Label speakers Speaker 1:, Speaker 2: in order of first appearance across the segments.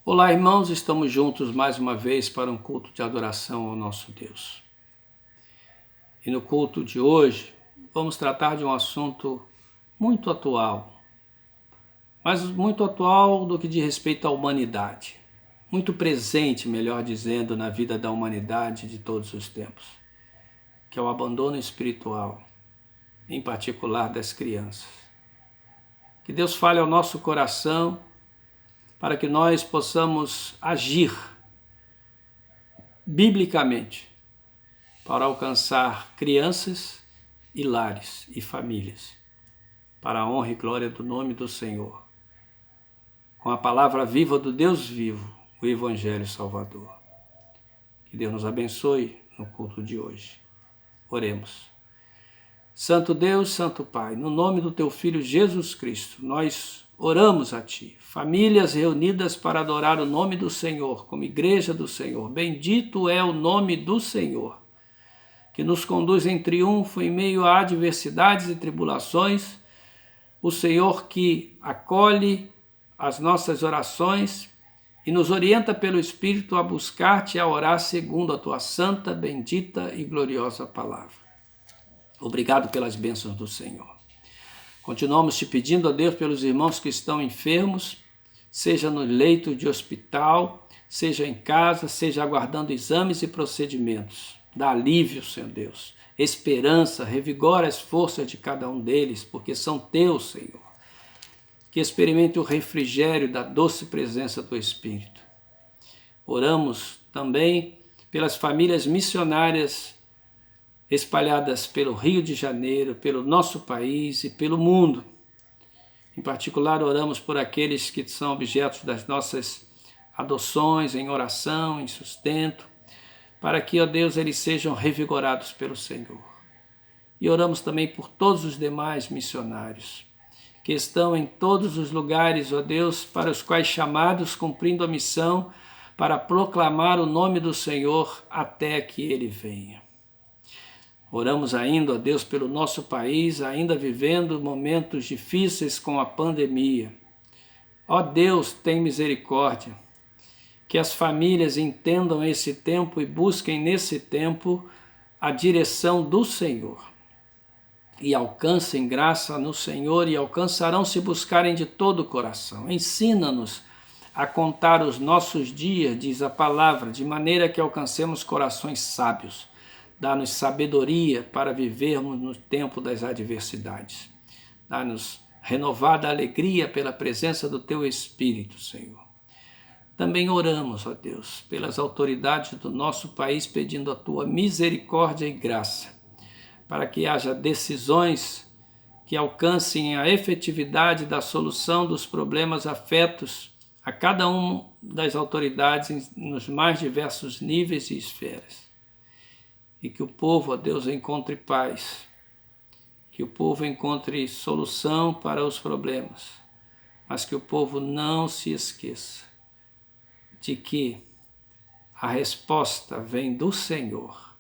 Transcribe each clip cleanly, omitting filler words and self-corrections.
Speaker 1: Olá, irmãos, estamos juntos mais uma vez para um culto de adoração ao nosso Deus. E no culto de hoje, vamos tratar de um assunto muito atual, mas muito atual do que diz respeito à humanidade, muito presente, melhor dizendo, na vida da humanidade de todos os tempos, que é o abandono espiritual, em particular das crianças. Que Deus fale ao nosso coração para que nós possamos agir biblicamente para alcançar crianças e lares e famílias, para a honra e glória do nome do Senhor, com a palavra viva do Deus vivo, o Evangelho Salvador. Que Deus nos abençoe no culto de hoje. Oremos. Santo Deus, Santo Pai, no nome do Teu Filho Jesus Cristo, nós oramos a Ti, famílias reunidas para adorar o nome do Senhor, como igreja do Senhor. Bendito é o nome do Senhor, que nos conduz em triunfo em meio a adversidades e tribulações, o Senhor que acolhe as nossas orações e nos orienta pelo Espírito a buscar-te e a orar segundo a Tua santa, bendita e gloriosa palavra. Obrigado pelas bênçãos do Senhor. Continuamos te pedindo a Deus pelos irmãos que estão enfermos, seja no leito de hospital, seja em casa, seja aguardando exames e procedimentos. Dá alívio, Senhor Deus, esperança, revigora as forças de cada um deles, porque são teus, Senhor. Que experimente o refrigério da doce presença do Espírito. Oramos também pelas famílias missionárias espalhadas pelo Rio de Janeiro, pelo nosso país e pelo mundo. Em particular, oramos por aqueles que são objetos das nossas adoções, em oração, em sustento, para que, ó Deus, eles sejam revigorados pelo Senhor. E oramos também por todos os demais missionários, que estão em todos os lugares, ó Deus, para os quais chamados, cumprindo a missão, para proclamar o nome do Senhor até que Ele venha. Oramos ainda, ó Deus, pelo nosso país, ainda vivendo momentos difíceis com a pandemia. Ó Deus, tem misericórdia. Que as famílias entendam esse tempo e busquem nesse tempo a direção do Senhor. E alcancem graça no Senhor e alcançarão se buscarem de todo o coração. Ensina-nos a contar os nossos dias, diz a palavra, de maneira que alcancemos corações sábios. Dá-nos sabedoria para vivermos no tempo das adversidades. Dá-nos renovada alegria pela presença do Teu Espírito, Senhor. Também oramos, ó Deus, pelas autoridades do nosso país, pedindo a Tua misericórdia e graça, para que haja decisões que alcancem a efetividade da solução dos problemas afetos a cada uma das autoridades nos mais diversos níveis e esferas. E que o povo, ó Deus, encontre paz, que o povo encontre solução para os problemas, mas que o povo não se esqueça de que a resposta vem do Senhor,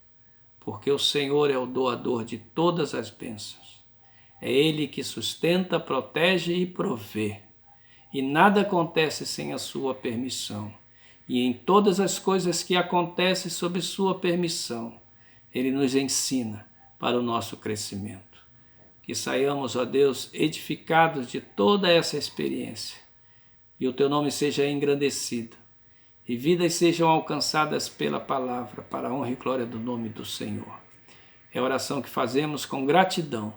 Speaker 1: porque o Senhor é o doador de todas as bênçãos. É Ele que sustenta, protege e provê, e nada acontece sem a sua permissão. E em todas as coisas que acontecem sob sua permissão, Ele nos ensina para o nosso crescimento. Que saiamos, ó Deus, edificados de toda essa experiência e o Teu nome seja engrandecido e vidas sejam alcançadas pela palavra para a honra e glória do nome do Senhor. É a oração que fazemos com gratidão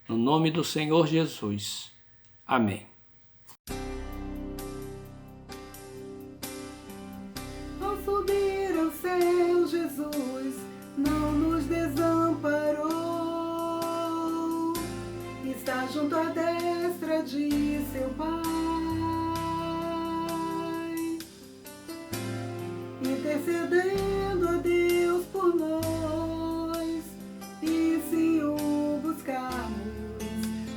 Speaker 1: no nome do Senhor Jesus. Amém.
Speaker 2: Ao subir ao céu, Jesus não nos desamparou, está junto à destra de seu Pai, intercedendo a Deus por nós, e se o buscarmos,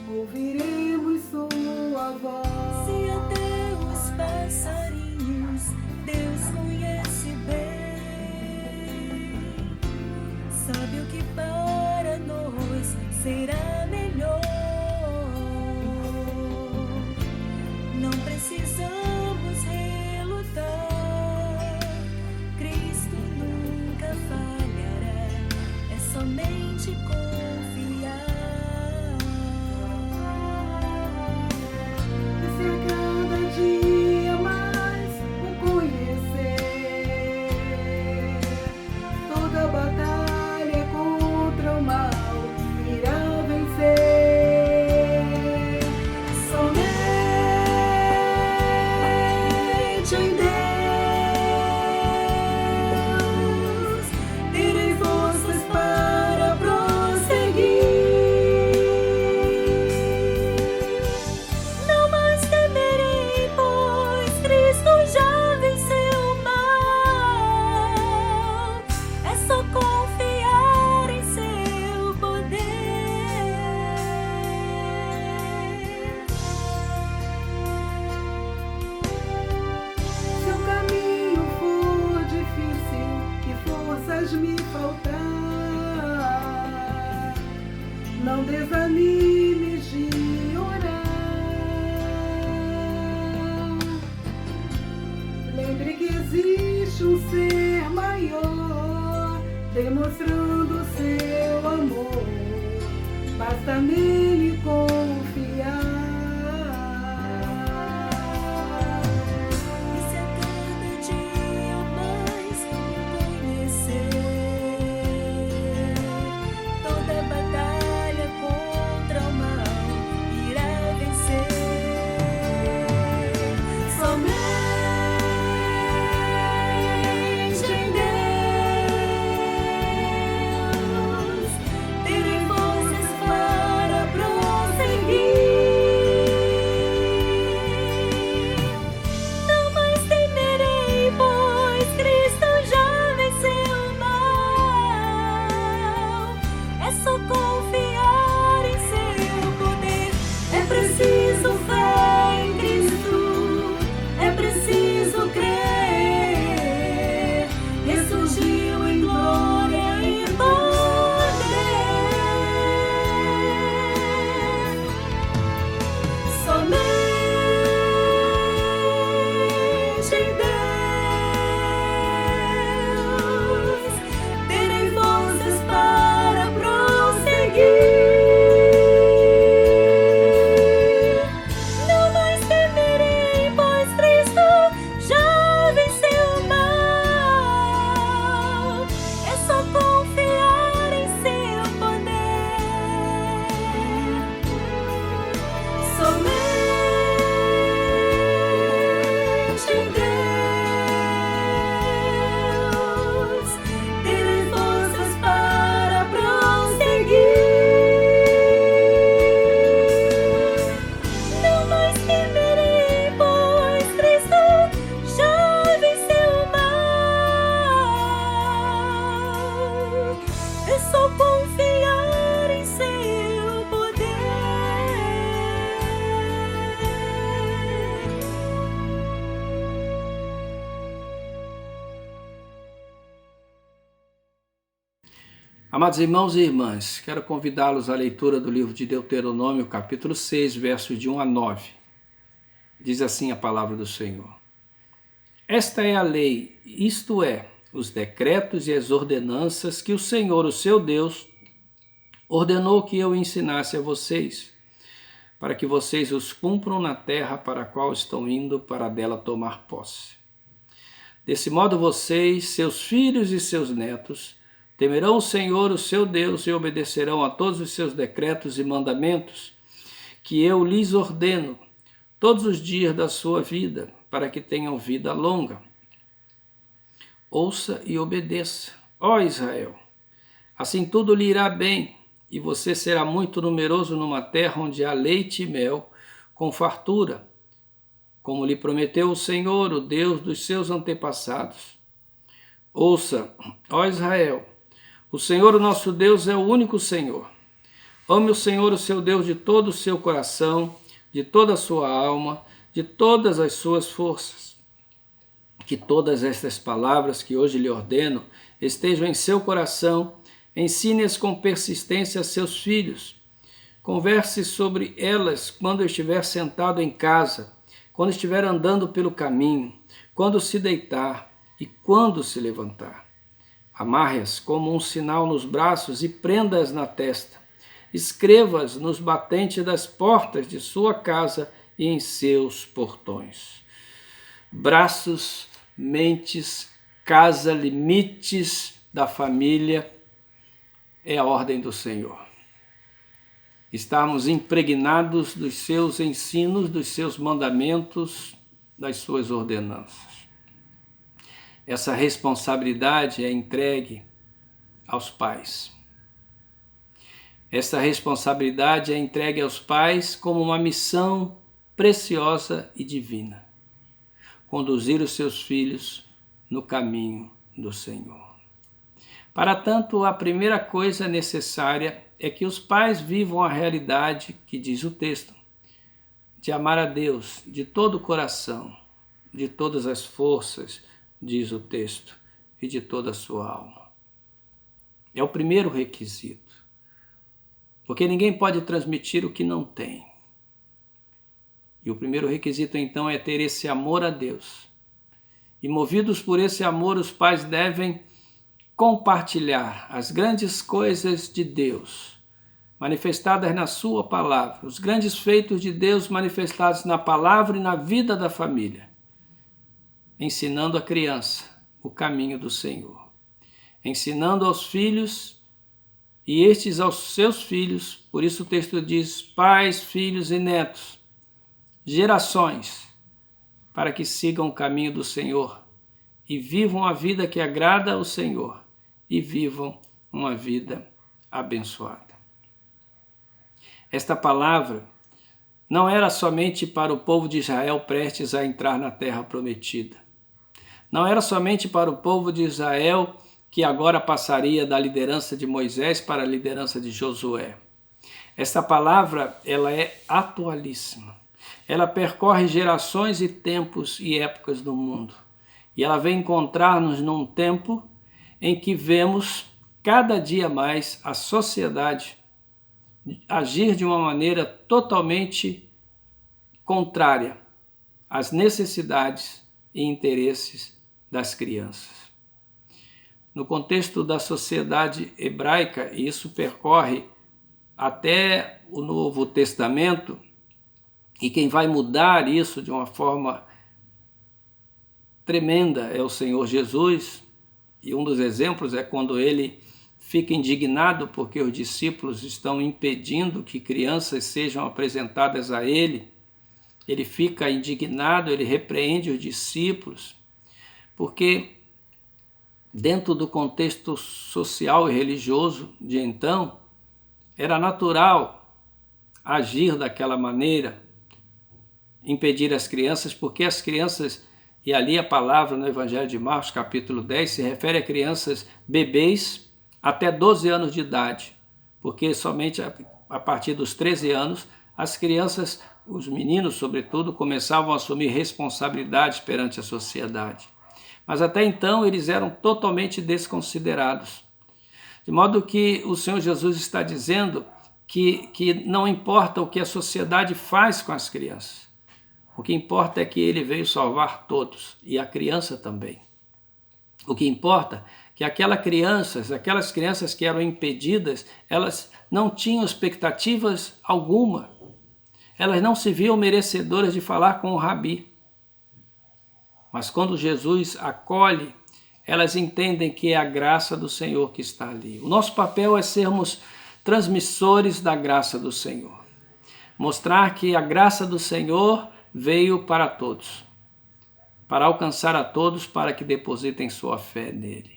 Speaker 2: ouviremos sua voz.
Speaker 3: Se até os passarinhos Deus conhece bem, sabe o que para nós será melhor. Não precisamos relutar. em te confiar.
Speaker 2: E se a cada dia mais o conhecer, toda batalha contra o mal irá vencer. Somente em Deus terei forças para prosseguir.
Speaker 3: Não mais temerei, pois Cristo já venceu o mal. É só confiar em seu poder.
Speaker 2: Se o caminho for difícil e forças me faltar, não desanime de orar. Lembre que existe um ser maior, demonstrando seu amor. Basta nele confiar.
Speaker 3: E se a cada dia mais o conhecer, toda batalha contra o mal irá vencer. Somente em Deus terei forças para prosseguir. Não mais temerei, pois Cristo já venceu o mal. É só confiar em seu poder. É preciso fé em Cristo, é preciso crer. Ressurgiu em glória e poder. Somente em Deus terei forças para prosseguir. Não mais temerei, pois Cristo já venceu o mal. É só confiar em seu poder. Somente em Deus terei forças para prosseguir. Não mais temerei, pois Cristo já venceu o mal. É só confiar em seu poder.
Speaker 1: Amados irmãos e irmãs, quero convidá-los à leitura do livro de Deuteronômio, capítulo 6, versos de 1 a 9. Diz assim a palavra do Senhor. Esta é a lei, isto é, os decretos e as ordenanças que o Senhor, o seu Deus, ordenou que eu ensinasse a vocês, para que vocês os cumpram na terra para a qual estão indo para dela tomar posse. Desse modo vocês, seus filhos e seus netos, temerão o Senhor, o seu Deus, e obedecerão a todos os seus decretos e mandamentos que eu lhes ordeno todos os dias da sua vida, para que tenham vida longa. Ouça e obedeça, ó Israel. Assim tudo lhe irá bem, e você será muito numeroso numa terra onde há leite e mel, com fartura, como lhe prometeu o Senhor, o Deus dos seus antepassados. Ouça, ó Israel, o Senhor, o nosso Deus, é o único Senhor. Ame o Senhor, o seu Deus, de todo o seu coração, de toda a sua alma, de todas as suas forças. Que todas estas palavras que hoje lhe ordeno estejam em seu coração, ensine-as com persistência a seus filhos. Converse sobre elas quando estiver sentado em casa, quando estiver andando pelo caminho, quando se deitar e quando se levantar. Amarre-as como um sinal nos braços e prenda-as na testa. Escreva-as nos batentes das portas de sua casa e em seus portões. Braços, mentes, casa, limites da família é a ordem do Senhor. Estarmos impregnados dos seus ensinos, dos seus mandamentos, das suas ordenanças. Essa responsabilidade é entregue aos pais. Essa responsabilidade é entregue aos pais como uma missão preciosa e divina. Conduzir os seus filhos no caminho do Senhor. Para tanto, a primeira coisa necessária é que os pais vivam a realidade que diz o texto, de amar a Deus de todo o coração, de todas as forças, diz o texto, e de toda a sua alma. É o primeiro requisito, porque ninguém pode transmitir o que não tem. E o primeiro requisito, então, é ter esse amor a Deus. E movidos por esse amor, os pais devem compartilhar as grandes coisas de Deus, manifestadas na sua palavra, os grandes feitos de Deus manifestados na palavra e na vida da família, ensinando a criança o caminho do Senhor, ensinando aos filhos e estes aos seus filhos. Por isso o texto diz: pais, filhos e netos, gerações, para que sigam o caminho do Senhor e vivam a vida que agrada ao Senhor e vivam uma vida abençoada. Esta palavra não era somente para o povo de Israel prestes a entrar na terra prometida. Não era somente para o povo de Israel que agora passaria da liderança de Moisés para a liderança de Josué. Esta palavra, ela é atualíssima. Ela percorre gerações e tempos e épocas do mundo. E ela vem encontrar-nos num tempo em que vemos cada dia mais a sociedade agir de uma maneira totalmente contrária às necessidades e interesses das crianças. No contexto da sociedade hebraica, e isso percorre até o Novo Testamento, e quem vai mudar isso de uma forma tremenda é o Senhor Jesus, e um dos exemplos é quando ele fica indignado porque os discípulos estão impedindo que crianças sejam apresentadas a ele. Ele fica indignado, ele repreende os discípulos, porque dentro do contexto social e religioso de então, era natural agir daquela maneira, impedir as crianças, porque as crianças, e ali a palavra no Evangelho de Marcos, capítulo 10, se refere a crianças bebês até 12 anos de idade, porque somente a partir dos 13 anos, as crianças, os meninos sobretudo, começavam a assumir responsabilidades perante a sociedade. Mas até então eles eram totalmente desconsiderados. De modo que o Senhor Jesus está dizendo que não importa o que a sociedade faz com as crianças, o que importa é que ele veio salvar todos, e a criança também. O que importa é que aquelas crianças que eram impedidas, elas não tinham expectativas alguma. Elas não se viam merecedoras de falar com o Rabi. Mas quando Jesus acolhe, elas entendem que é a graça do Senhor que está ali. O nosso papel é sermos transmissores da graça do Senhor. Mostrar que a graça do Senhor veio para todos, para alcançar a todos, para que depositem sua fé nele.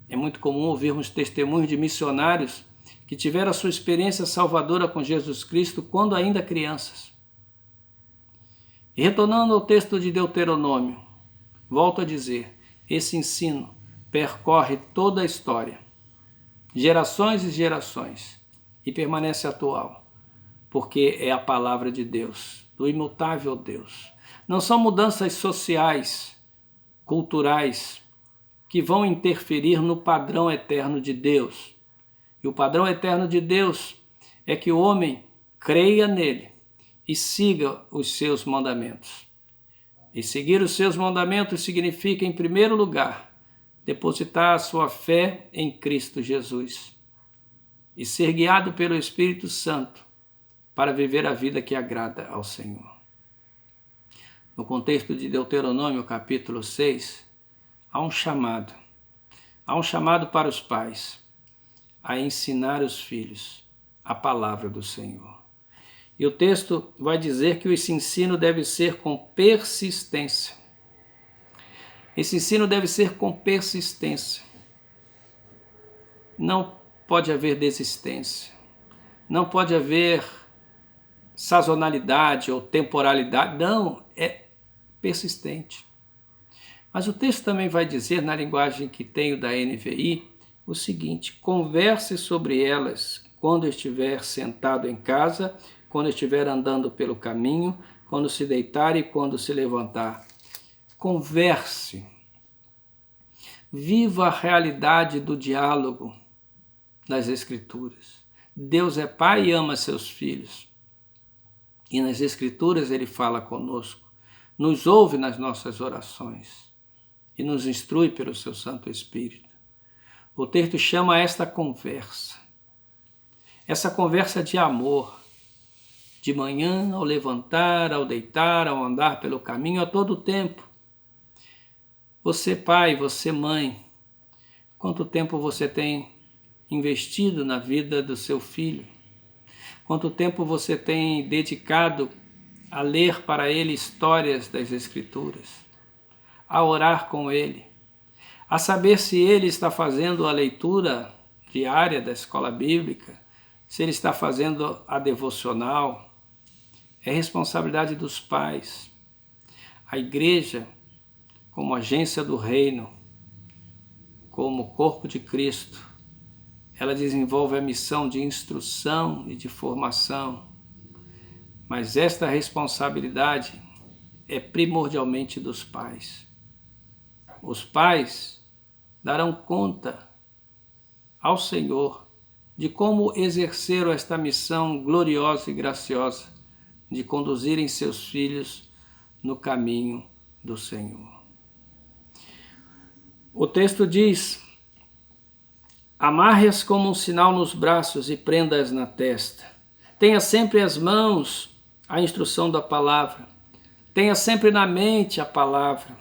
Speaker 1: É muito comum ouvirmos testemunhos de missionários que tiveram a sua experiência salvadora com Jesus Cristo quando ainda crianças. E retornando ao texto de Deuteronômio, volto a dizer, esse ensino percorre toda a história, gerações e gerações, e permanece atual, porque é a palavra de Deus, do imutável Deus. Não são mudanças sociais, culturais, que vão interferir no padrão eterno de Deus. E o padrão eterno de Deus é que o homem creia nele e siga os seus mandamentos. E seguir os seus mandamentos significa, em primeiro lugar, depositar a sua fé em Cristo Jesus e ser guiado pelo Espírito Santo para viver a vida que agrada ao Senhor. No contexto de Deuteronômio, capítulo 6, há um chamado para os pais a ensinar os filhos a palavra do Senhor. E o texto vai dizer que esse ensino deve ser com persistência. Esse ensino deve ser com persistência. Não pode haver desistência. Não pode haver sazonalidade ou temporalidade. Não, é persistente. Mas o texto também vai dizer, na linguagem que tenho da NVI, o seguinte: converse sobre elas quando estiver sentado em casa, quando estiver andando pelo caminho, quando se deitar e quando se levantar. Converse. Viva a realidade do diálogo nas Escrituras. Deus é Pai e ama seus filhos. E nas Escrituras Ele fala conosco, nos ouve nas nossas orações e nos instrui pelo seu Santo Espírito. O texto chama esta conversa de amor, de manhã, ao levantar, ao deitar, ao andar pelo caminho, a todo tempo. Você pai, você mãe, quanto tempo você tem investido na vida do seu filho? Quanto tempo você tem dedicado a ler para ele histórias das Escrituras, a orar com ele, a saber se ele está fazendo a leitura diária da escola bíblica, se ele está fazendo a devocional? É responsabilidade dos pais. A igreja, como agência do reino, como corpo de Cristo, ela desenvolve a missão de instrução e de formação, mas esta responsabilidade é primordialmente dos pais. Os pais darão conta ao Senhor de como exerceram esta missão gloriosa e graciosa de conduzirem seus filhos no caminho do Senhor. O texto diz: amarre-as como um sinal nos braços e prenda-as na testa. Tenha sempre às mãos a instrução da palavra. Tenha sempre na mente a palavra.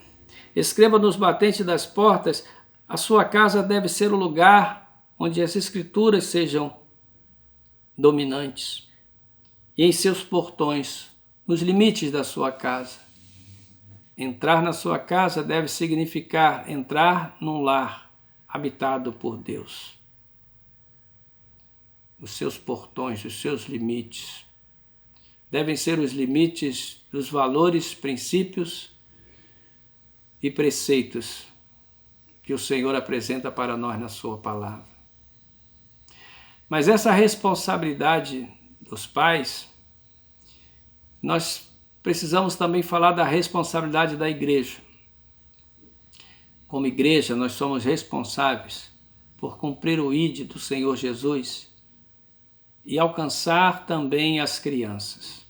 Speaker 1: Escreva nos batentes das portas. A sua casa deve ser o lugar onde as Escrituras sejam dominantes. E em seus portões, nos limites da sua casa. Entrar na sua casa deve significar entrar num lar habitado por Deus. Os seus portões, os seus limites, devem ser os limites dos valores, princípios e preceitos que o Senhor apresenta para nós na sua palavra. Mas essa responsabilidade dos pais, nós precisamos também falar da responsabilidade da igreja. Como igreja, nós somos responsáveis por cumprir o ID do Senhor Jesus e alcançar também as crianças.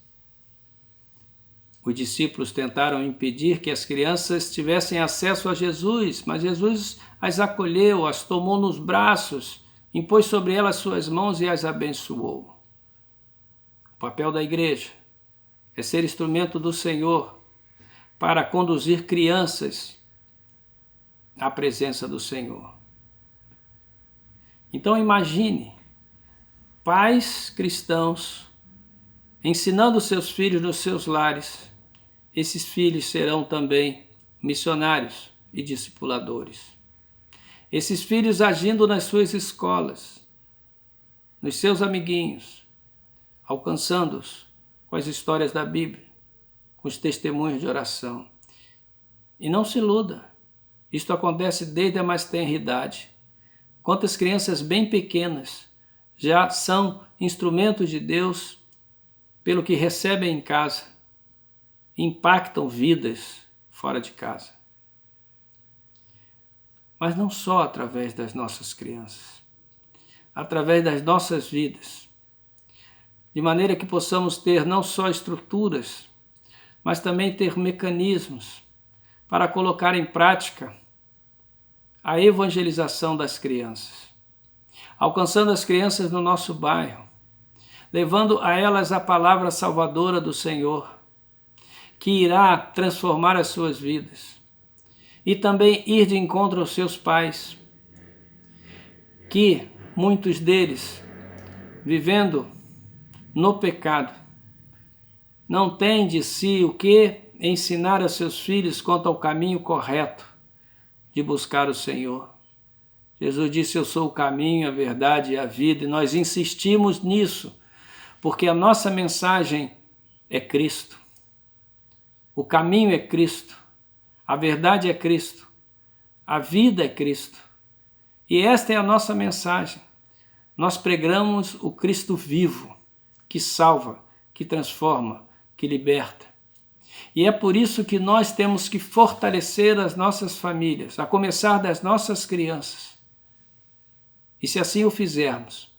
Speaker 1: Os discípulos tentaram impedir que as crianças tivessem acesso a Jesus, mas Jesus as acolheu, as tomou nos braços, impôs sobre elas suas mãos e as abençoou. O papel da igreja é ser instrumento do Senhor para conduzir crianças à presença do Senhor. Então imagine pais cristãos ensinando seus filhos nos seus lares. Esses filhos serão também missionários e discipuladores. Esses filhos agindo nas suas escolas, nos seus amiguinhos, alcançando-os com as histórias da Bíblia, com os testemunhos de oração. E não se iluda, isto acontece desde a mais tenra idade. Quantas crianças bem pequenas já são instrumentos de Deus pelo que recebem em casa, impactam vidas fora de casa. Mas não só através das nossas crianças, através das nossas vidas, de maneira que possamos ter não só estruturas, mas também ter mecanismos para colocar em prática a evangelização das crianças, alcançando as crianças no nosso bairro, levando a elas a palavra salvadora do Senhor, que irá transformar as suas vidas, e também ir de encontro aos seus pais, que muitos deles, vivendo no pecado, não têm de si o que ensinar a seus filhos quanto ao caminho correto de buscar o Senhor. Jesus disse: eu sou o caminho, a verdade e a vida, e nós insistimos nisso, porque a nossa mensagem é Cristo. O caminho é Cristo, a verdade é Cristo, a vida é Cristo. E esta é a nossa mensagem. Nós pregamos o Cristo vivo, que salva, que transforma, que liberta. E é por isso que nós temos que fortalecer as nossas famílias, a começar das nossas crianças. E se assim o fizermos,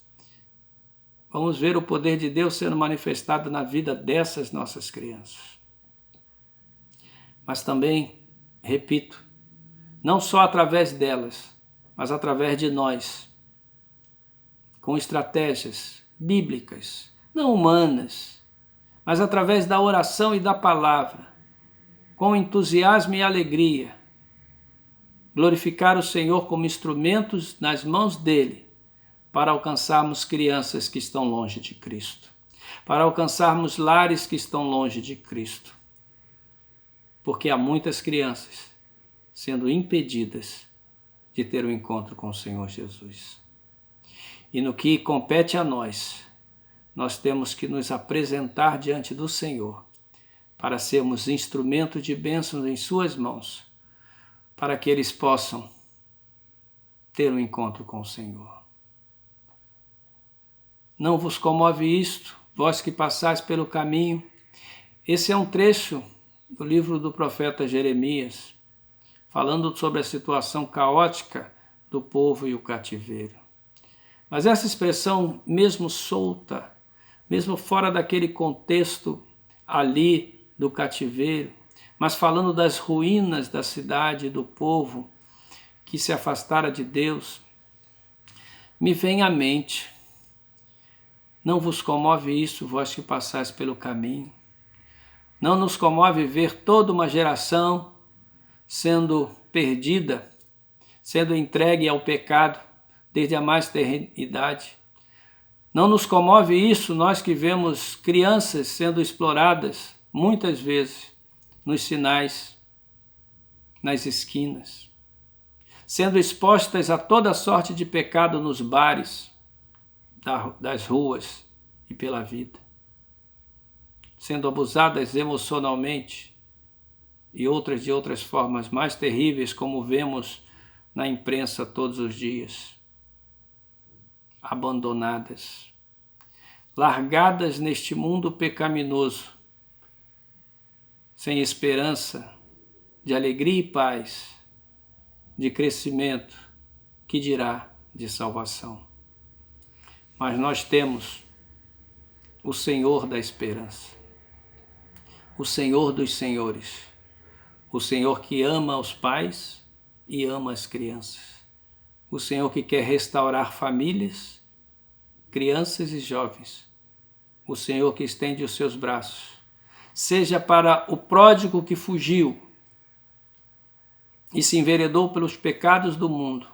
Speaker 1: vamos ver o poder de Deus sendo manifestado na vida dessas nossas crianças. Mas também, repito, não só através delas, mas através de nós, com estratégias bíblicas, não humanas, mas através da oração e da palavra, com entusiasmo e alegria, glorificar o Senhor como instrumentos nas mãos dele, para alcançarmos crianças que estão longe de Cristo, para alcançarmos lares que estão longe de Cristo, porque há muitas crianças sendo impedidas de ter um encontro com o Senhor Jesus. E no que compete a nós, nós temos que nos apresentar diante do Senhor para sermos instrumentos de bênçãos em suas mãos, para que eles possam ter um encontro com o Senhor. Não vos comove isto, vós que passais pelo caminho? Esse é um trecho do livro do profeta Jeremias, falando sobre a situação caótica do povo e o cativeiro. Mas essa expressão, mesmo solta, mesmo fora daquele contexto ali do cativeiro, mas falando das ruínas da cidade e do povo que se afastara de Deus, me vem à mente: não vos comove isso, vós que passais pelo caminho? Não nos comove ver toda uma geração sendo perdida, sendo entregue ao pecado desde a mais tenra idade? Não nos comove isso, nós que vemos crianças sendo exploradas, muitas vezes, nos sinais, nas esquinas, sendo expostas a toda sorte de pecado nos bares das ruas e pela vida, sendo abusadas emocionalmente e de outras formas mais terríveis, como vemos na imprensa todos os dias, abandonadas, largadas neste mundo pecaminoso, sem esperança de alegria e paz, de crescimento, que dirá de salvação. Mas nós temos o Senhor da esperança, o Senhor dos senhores, o Senhor que ama os pais e ama as crianças, o Senhor que quer restaurar famílias, crianças e jovens, o Senhor que estende os seus braços, seja para o pródigo que fugiu e se enveredou pelos pecados do mundo,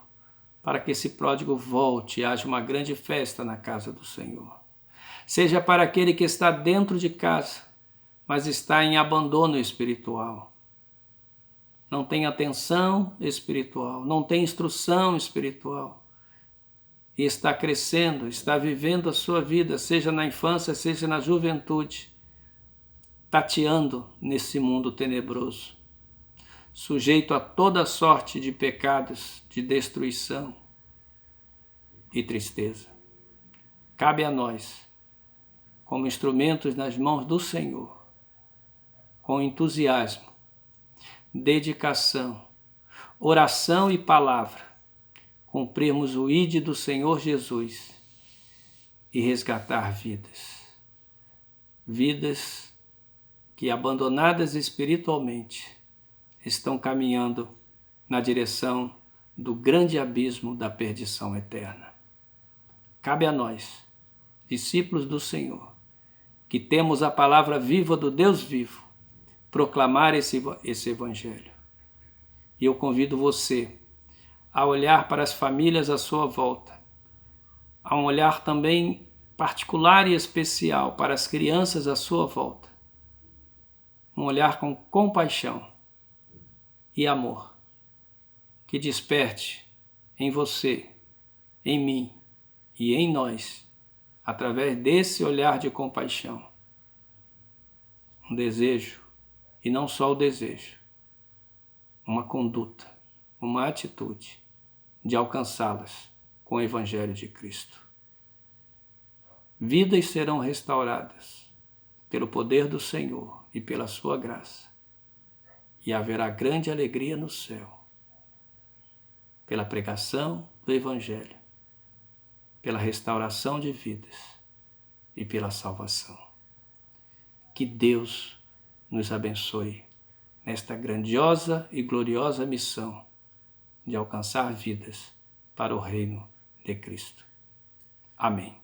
Speaker 1: para que esse pródigo volte e haja uma grande festa na casa do Senhor. Seja para aquele que está dentro de casa, mas está em abandono espiritual. Não tem atenção espiritual, não tem instrução espiritual. E está crescendo, está vivendo a sua vida, seja na infância, seja na juventude, tateando nesse mundo tenebroso, sujeito a toda sorte de pecados, de destruição e tristeza. Cabe a nós, como instrumentos nas mãos do Senhor, com entusiasmo, dedicação, oração e palavra, cumprirmos o ide do Senhor Jesus e resgatar vidas. Vidas que, abandonadas espiritualmente, estão caminhando na direção do grande abismo da perdição eterna. Cabe a nós, discípulos do Senhor, que temos a palavra viva do Deus vivo, proclamar esse Evangelho. E eu convido você a olhar para as famílias à sua volta, a um olhar também particular e especial para as crianças à sua volta, um olhar com compaixão e amor, que desperte em você, em mim e em nós, através desse olhar de compaixão, um desejo, e não só o desejo, uma conduta, uma atitude de alcançá-las com o Evangelho de Cristo. Vidas serão restauradas pelo poder do Senhor e pela sua graça, e haverá grande alegria no céu, pela pregação do Evangelho, pela restauração de vidas e pela salvação. Que Deus nos abençoe nesta grandiosa e gloriosa missão de alcançar vidas para o reino de Cristo. Amém.